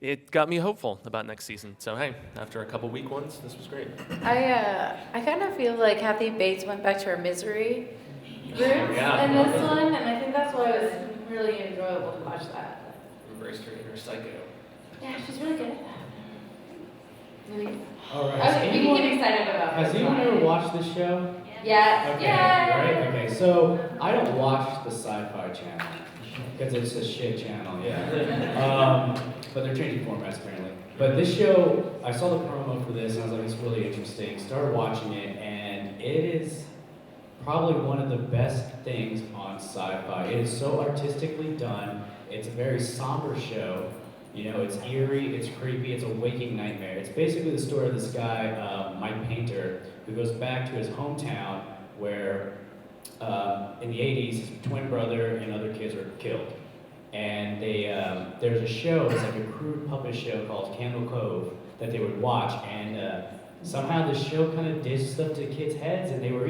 it got me hopeful about next season. So hey, after a couple weak ones, this was great. I kind of feel like Kathy Bates went back to her misery roots in this one, and I think that's why it was really enjoyable to watch that. Embraced her inner psycho. Yeah, she's really good at that. All right. Okay, we can get excited about Has this anyone one. ever watched this show? Yeah. Okay, Yeah. right? Okay, so I don't watch the Sci-Fi Channel because it's a shit channel, yeah. But they're changing formats apparently. But this show, I saw the promo for this and I was like, it's really interesting. Started watching it, and it is probably one of the best things on Sci-Fi. It is so artistically done. It's a very somber show. It's eerie, it's creepy, it's a waking nightmare. It's basically the story of this guy, Mike Painter, who goes back to his hometown where in the 80s, his twin brother and other kids were killed. And there's a show, it's like a crude puppet show called Candle Cove that they would watch, and somehow the show kind of did stuff to kids' heads, and they were,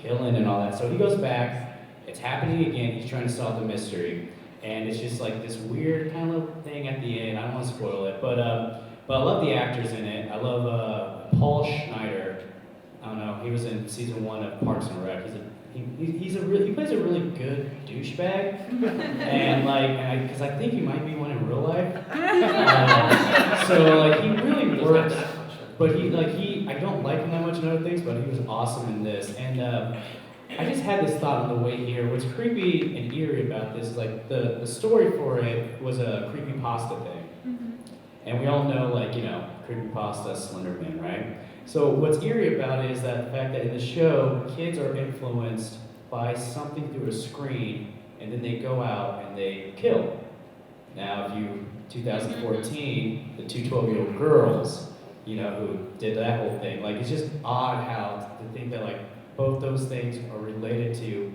killing and all that. So he goes back, it's happening again, he's trying to solve the mystery. And it's just like this weird kind of thing at the end. I don't want to spoil it, but I love the actors in it. I love Paul Schneider. I don't know. He was in season 1 of Parks and Rec. He plays a really good douchebag, and because I think he might be one in real life. So he really works. But I don't like him that much in other things, but he was awesome in this. And I just had this thought on the way here. What's creepy and eerie about this is the story for it was a creepypasta thing. Mm-hmm. And we all know creepypasta, Slender Man, right? So what's eerie about it is that the fact that in the show, kids are influenced by something through a screen, and then they go out and they kill. Now, 2014, the two 12-year-old girls, who did that whole thing, it's just odd how to think that both those things are related to,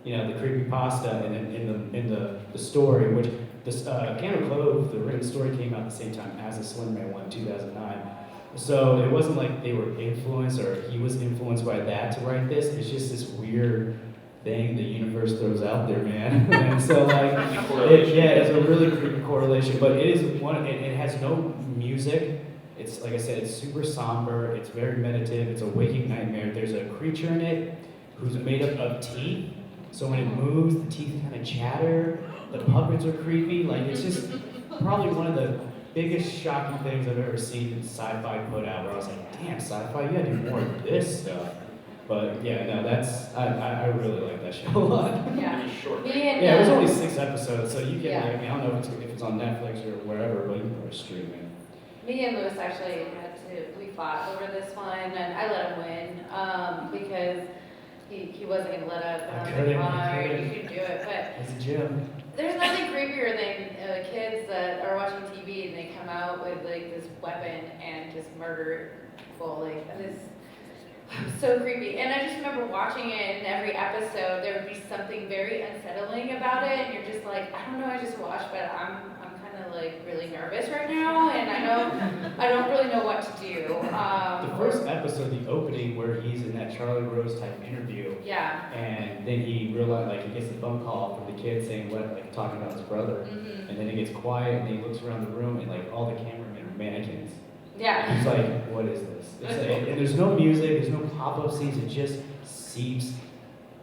the creepypasta and in the story, which this Candle Cove, the written story came out at the same time as the Slender Man one in 2009. So it wasn't like they were influenced or he was influenced by that to write this. It's just this weird thing the universe throws out there, man. And so it's a really creepy correlation, but it is one. It has no music. It's like I said, it's super somber. It's very meditative. It's a waking nightmare. There's a creature in it who's made up of teeth. So when it moves, the teeth kind of chatter. The puppets are creepy. It's just probably one of the biggest shocking things I've ever seen in sci-fi put out. Where I was like, damn, sci-fi, you gotta do more of this stuff. But yeah, no, I really like that show a lot. Yeah. Yeah, it was only 6 episodes, so you can I don't know if it's on Netflix or wherever, but you can probably stream it. Me and Lewis actually we fought over this one, and I let him win because he wasn't going to let up. And I was like, fine, you can do it. But It's a gym. there's nothing creepier than kids that are watching TV and they come out with this weapon and just murder people. And it's so creepy. And I just remember watching it, and every episode there would be something very unsettling about it, and you're just like, I don't know, I just watched, but I'm really nervous right now, and I don't really know what to do. The first episode, the opening where he's in that Charlie Rose type interview, Yeah. and then he realized, like, he gets a phone call from the kid saying what, like, talking about his brother, Mhm. and then it gets quiet, and he looks around the room, and like all the cameramen are mannequins. Yeah. He's like, what is this? It's like, and there's no music, there's no pop-up scenes, it just seeps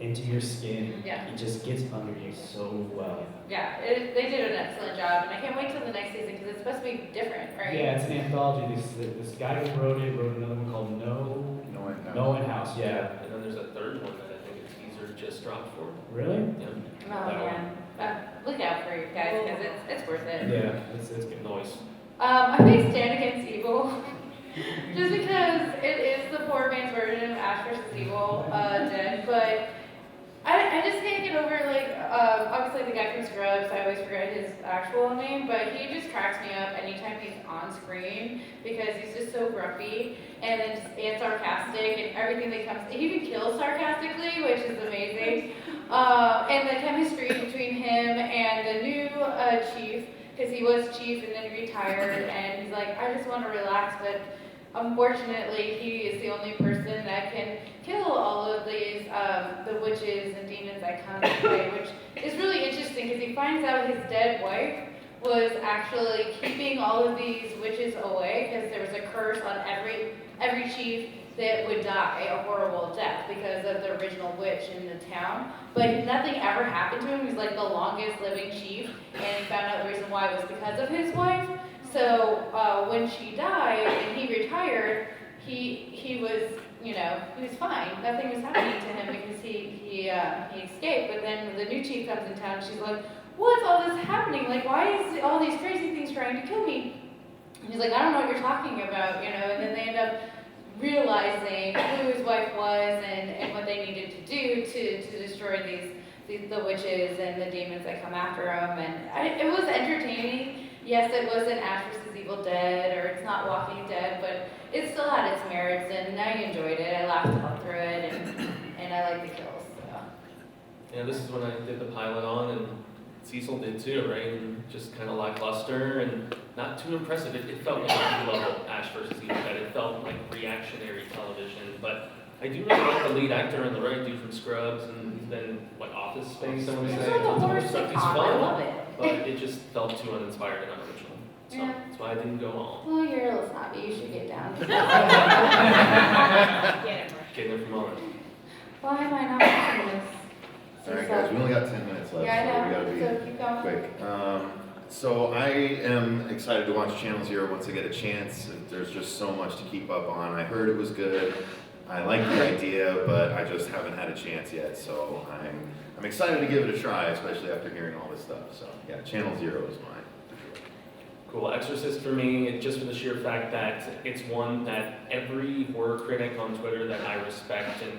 into your skin. Yeah. It just gets under you so well. Yeah, they did an excellent job, and I can't wait till the next season because it's supposed to be different, right? Yeah, it's an anthology. This guy who wrote another one called No One House. Yeah. And then there's a third one that I think it's teaser just dropped for. Really? Yeah. Oh man, look out for you guys because it's worth it. Yeah, it's good. Noise. I think Stand Against Evil, just because it is the poor man's version of Ash vs. Evil Dead, but I just can't get over, like, obviously the guy from Scrubs, I always forget his actual name, but he just cracks me up anytime he's on screen because he's just so grumpy and sarcastic and everything that comes, he even kills sarcastically, which is amazing. And the chemistry between him and the new chief, because he was chief and then retired, and he's like, I just want to relax, but unfortunately, he is the only person that can kill all of these, the witches and demons that come his way, which is really interesting because he finds out his dead wife was actually keeping all of these witches away because there was a curse on every chief that would die a horrible death because of the original witch in the town. But nothing ever happened to him. He was like the longest living chief, and he found out the reason why was because of his wife. So when she died and he retired, he was, you know, he was fine. Nothing was happening to him because he escaped. But then when the new chief comes in town, she's like, what's all this happening? Like, why is all these crazy things trying to kill me? And he's like, I don't know what you're talking about, you know. And then they end up realizing who his wife was and what they needed to do to destroy the witches and the demons that come after him. And it was entertaining. Yes, it wasn't Ash vs. Evil Dead, or it's not Walking Dead, but it still had its merits, and I enjoyed it. I laughed all through it, and I liked the kills. So. Yeah, this is when I did the pilot on, and Cecil did too, right? And just kind of lackluster and not too impressive. It felt like level Ash vs. Evil Dead. It felt like reactionary television, but I do really like the lead actor and the right dude from Scrubs, and he's been Office Space. I want to It's say. like a horror He's sitcom. fun, I love it. but it just felt too uninspired and unoriginal. So Yeah. that's why I didn't go all. Well, you're a little snobby. You should get down. Getting it from all in. Why am I not watching this? All right, guys, we only got 10 minutes left, Yeah, I know. so we gotta So be keep going. quick. So I am excited to watch Channel Zero once I get a chance. There's just so much to keep up on. I heard it was good. I like the idea, but I just haven't had a chance yet. So I'm excited to give it a try, especially after hearing all this stuff. So yeah, Channel Zero is mine. Cool. Exorcist for me, just for the sheer fact that it's one that every horror critic on Twitter that I respect and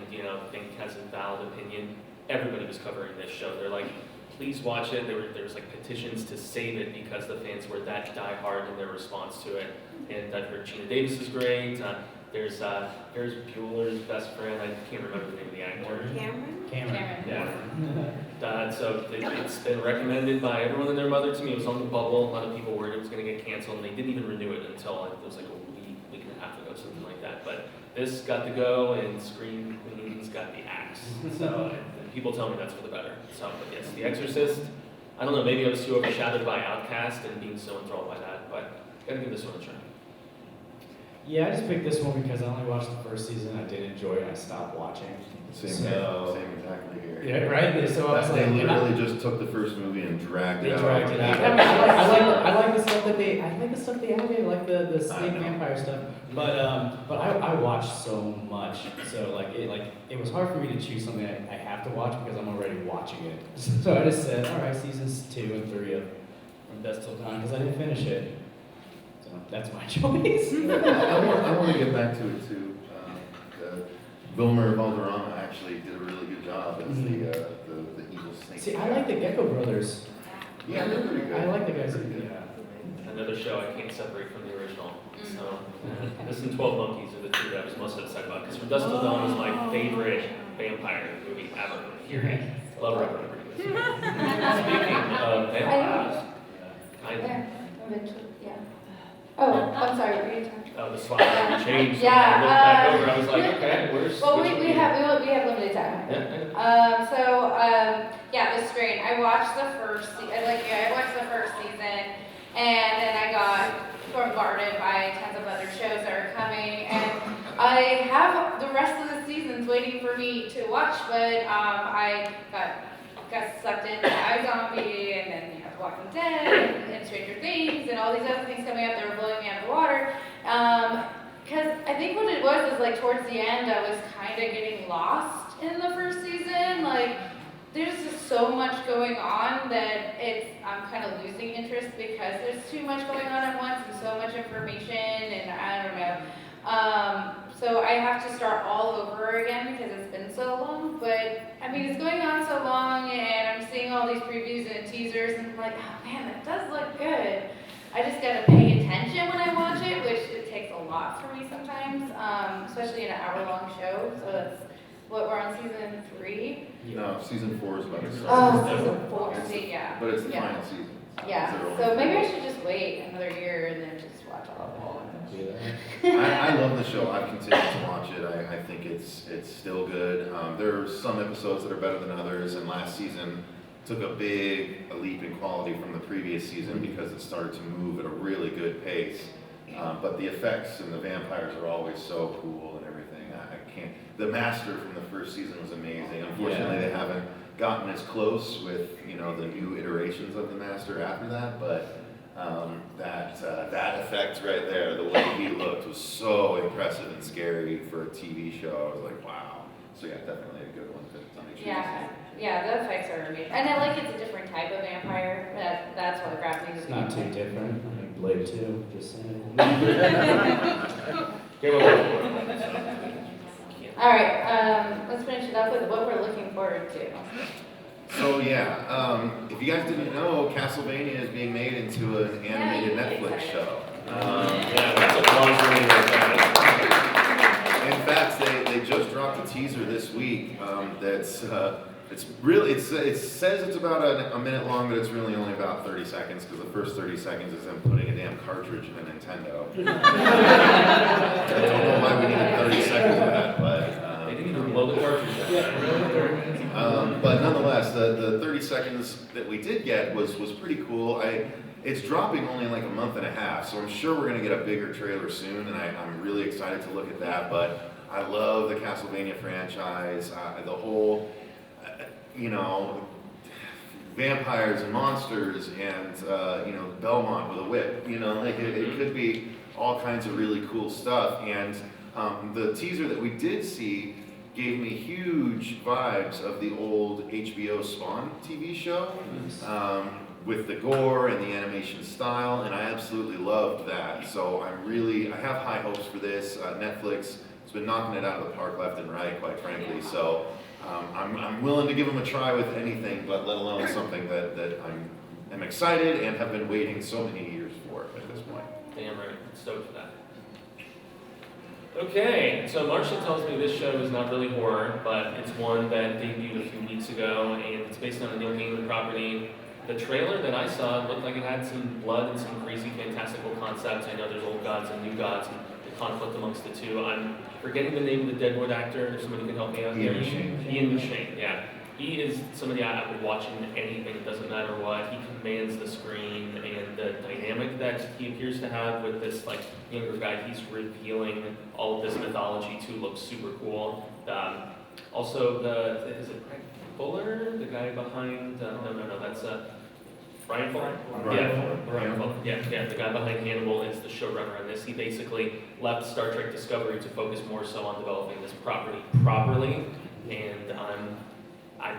think has a valid opinion, everybody was covering this show. They're like, please watch it. There was like petitions to save it because the fans were that diehard in their response to it. And I've heard Gina Davis is great. There's Bueller's best friend. I can't remember the name of the actor. Cameron. Yeah. So it's been recommended by everyone and their mother to me. It was on the bubble. A lot of people were worried it was going to get canceled, and they didn't even renew it until it was like a week and a half ago, something like that. But this got the go, and Scream Queens got the axe. So and people tell me that's for the better. So, but yes, The Exorcist. I don't know. Maybe I was too overshadowed by Outcast and being so enthralled by that, but gotta give this one a try. Yeah, I just picked this one because I only watched the first season. I did enjoy it, and I stopped watching. Same exactly here. Yeah, right. So I was They like, literally just took the first movie and dragged they it out. dragged it out. I like the stuff that they. I like the stuff they added, like the snake vampire stuff. But I watched so much, so it was hard for me to choose something I have to watch because I'm already watching it. So I just said, all right, seasons 2 and 3 of From Dusk Till Dawn because I didn't finish it. So that's my choice. I want to get back to it too. Wilmer Valderrama actually did a really good job as the evil snake. See, I like the Gecko Brothers. Yeah, they're pretty good. I like the guys. Another show I can't separate from the original. So this and 12 Monkeys are the two that I was most upset about. Because From Dusk Till Dawn is my favorite vampire movie ever. Period. Love Robert. Speaking of vampires, Eventually, yeah. Oh, I'm sorry, what were you talking The slide changed. Yeah, I looked back over. I was like, okay, where's? Well, which we one? have limited time. Yeah, the strain. I watched the first. I watched the first season, and then I got bombarded by tons of other shows that are coming, and I have the rest of the seasons waiting for me to watch. But I got sucked into iZombie, and then Walking Dead, and Stranger Things, and all these other things coming up that were blowing me out of the water. Because I think what it was is like towards the end, I was kind of getting lost in the first season. Like, there's just so much going on that I'm kind of losing interest because there's too much going on at once and so much information, and I don't know. So I have to start all over again because it's been so long. But I mean, it's going on so long, and I'm seeing all these previews and teasers, and I'm like, oh man, that does look good. I just gotta pay attention when I watch it, which it takes a lot for me sometimes, especially in an hour-long show. So that's what we're on season 3. No, season 4 is about to start. Oh, season 4. See, yeah. But it's the Yeah. final season. Yeah. So maybe I should just wait another year and then just watch all of it. I love the show. I've continued to watch it. I think it's still good. There are some episodes that are better than others, and last season took a leap in quality from the previous season because it started to move at a really good pace. But the effects and the vampires are always so cool and everything. I can't. The Master from the first season was amazing. Unfortunately, they haven't gotten as close with the new iterations of the Master after that, but. That effect right there, the way he looked was so impressive and scary for a TV show. I was like, wow. So yeah, definitely a good one to make sure. Yeah, the effects are amazing. And I like it's a different type of vampire. That's what grabbed me. It's not too different. I mean, Blade 2, just saying. All right, let's finish it up with what we're looking forward to. So yeah, if you guys didn't know, Castlevania is being made into an animated Netflix show. That's a long In fact, they just dropped a teaser this week. It says it's about a minute long, but it's really only about 30 seconds because the first 30 seconds is them putting a damn cartridge in a Nintendo. I don't know why we needed 30 seconds of that, but they didn't even blow the cartridge. But nonetheless, the 30 seconds that we did get was pretty cool. It's dropping only in like a month and a half, so I'm sure we're going to get a bigger trailer soon, and I'm really excited to look at that. But I love the Castlevania franchise, the whole, vampires and monsters, and Belmont with a whip. It could be all kinds of really cool stuff. And the teaser that we did see gave me huge vibes of the old HBO Spawn TV show, with the gore and the animation style, and I absolutely loved that. So I have high hopes for this. Netflix has been knocking it out of the park left and right, quite frankly. So I'm willing to give them a try with anything, but let alone something that I'm excited and have been waiting so many years for at this point. Damn right, I'm stoked for that. Okay, so Marcia tells me this show is not really horror, but it's one that debuted a few weeks ago, and it's based on a Neil Gaiman property. The trailer that I saw looked like it had some blood and some crazy fantastical concepts. I know there's old gods and new gods, and the conflict amongst the two. I'm forgetting the name of the Deadwood actor. If somebody can help me out. Ian McShane. Ian McShane, yeah. He is somebody I would watch in anything, it doesn't matter what. He commands the screen, and the dynamic that he appears to have with this younger guy he's revealing all of this mythology to looks super cool. Also, is it Greg Fuller, the guy behind? No, that's Brian Fuller. Brian Fuller. Yeah, the guy behind Hannibal is the showrunner on this. He basically left Star Trek Discovery to focus more so on developing this property properly, and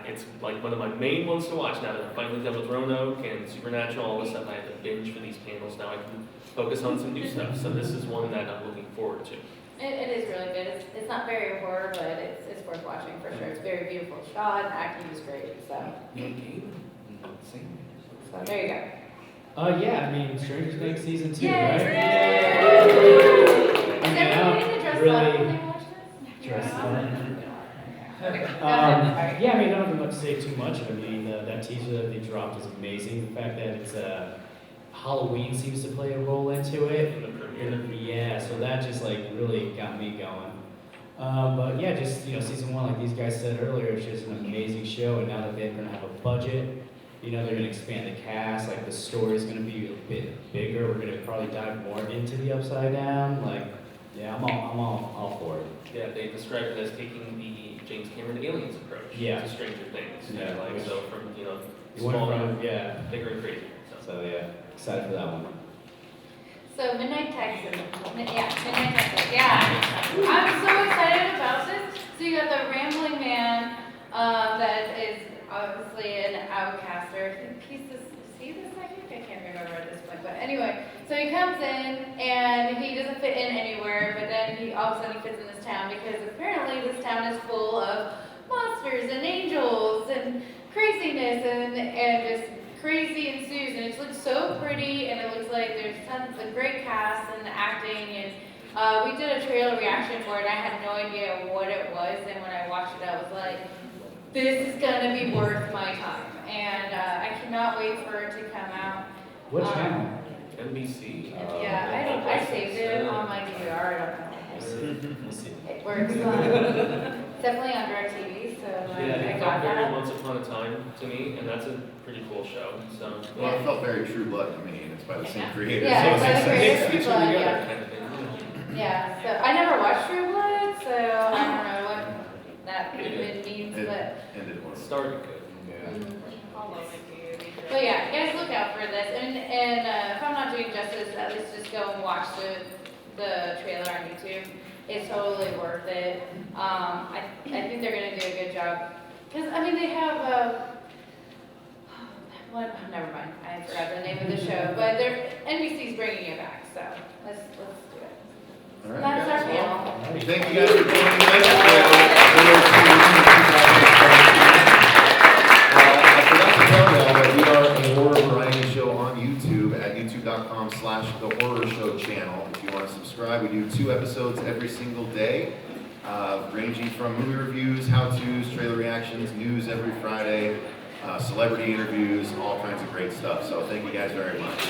it's like one of my main ones to watch now that I'm finally done with Roanoke and Supernatural, all this stuff. I have to binge for these panels. Now I can focus on some new stuff. So this is one that I'm looking forward to. It is really good. It's not very horror, but it's worth watching for sure. It's very beautiful shot, and acting is great. So there you go. Yeah, I mean, Stranger Things season 2, Yay! right? Yay! I mean, Is everybody gonna dress up when they watch this? Dress up. Alright. Yeah, I mean, I don't have much to say too much. I mean, that teaser that they dropped is amazing. The fact that it's Halloween seems to play a role into it. Yeah, so that just like really got me going. But yeah, just season 1, like these guys said earlier, it's just an amazing show. And now that they're gonna have a budget, they're gonna expand the cast. Like the story's gonna be a bit bigger. We're gonna probably dive more into the Upside Down. Like, yeah, I'm all for it. Yeah, they describe it as taking the James Cameron Aliens approach to Stranger Things. Yeah, like so from you small went from, bigger and crazier. So yeah, excited for that one. So Midnight Texas. Midnight Texas. Yeah. I'm so excited about this. So you got the rambling man that is obviously an outcaster. Is he the psychic? I can't remember at this point. But anyway, so he comes in and he doesn't fit in anywhere, but then he all of a sudden he fits in this town because apparently this town is full of monsters and angels and craziness and just crazy ensues, and it looks so pretty, and it looks like there's tons of great cast and acting, and we did a trailer reaction for it. I had no idea what it was, and when I watched it, I was like, this is gonna be worth my time, and I cannot wait for it to come out. What channel? NBC. Yeah, I saved it on my DVR. I don't know. We'll see. It works. Definitely on DirecTV, so Yeah, I it got felt very that. Once Upon a Time to me, and that's a pretty cool show. So Well, it felt very True Blood to me, and it's by the same creator. Yeah, so it's by the makes creator. sense. Mix the two Blood, together yeah. kind of thing. Yeah, so I never watched True Blood, so I don't know what that even means, It but ended well. Started good. but yeah, guys, look out for this. And if I'm not doing justice, at least just go and watch the trailer on YouTube. It's totally worth it. I think they're gonna do a good job because I mean they have what? Oh, never mind. I forgot the name of the show, but NBC's bringing it back. So let's do it. All right, That's guys. our panel. Thank you guys for joining us. I forgot to tell y'all that we are a horror variety show on YouTube at youtube.com/The Horror Show channel. If you want to subscribe, we do 2 episodes every single day, ranging from movie reviews, how-tos, trailer reactions, news every Friday, celebrity interviews, all kinds of great stuff. So thank you guys very much.